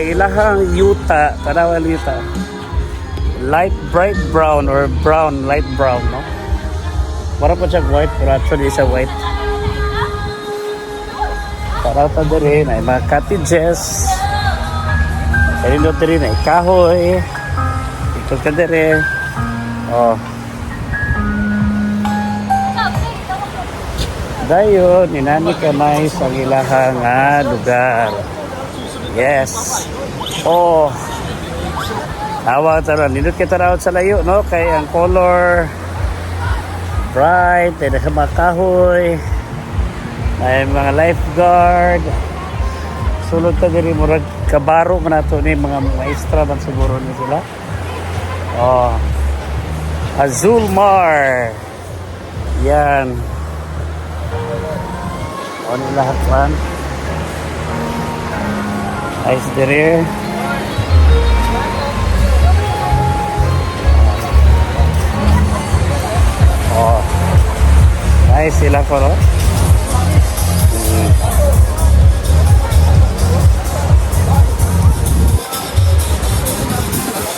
Ilahang yuta, tanawan yuta. Light bright brown or brown, light brown, no? Para po siya white, pero actually isa white. Para ta rin ay mga cottages. Kanino rin ay kahoy. Ito ka rin. Oh. Dayon, inani ka may sa ilahang lugar. Yes. Oh. Tawag taron. Nindot kita raw sa layo, no? Kay ang color bright, ay nasa mga kahoy. May mga lifeguard. Sulod ka diri murag kabaro man nato ni mga maestra man siguro ni sila. Oh. Azulmar. Yan. Ano lahat man. Nice diri. Oh. Nice sila ko, no?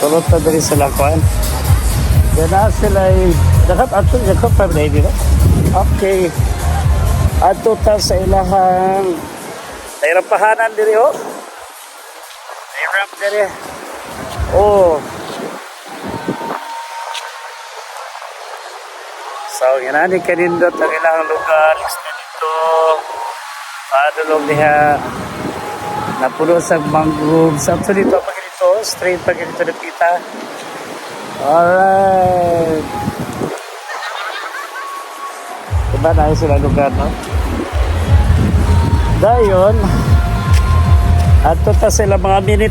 Sulot na diri sila kuan. Yan na sila dapat ato yakap pa rin dito. Okay. Ato ta sa ilahang tayrapahanan diri ho. Tayrap diri. Oh. So, yan ni kanindot ang ilang lugar. Extra dito. Padulog diha. Napuno sa mangrove. Sa dito pag dito. Straight pag dito na kita. Alright. Diba na sila lugar, no? Dayon. At ta sila mga minute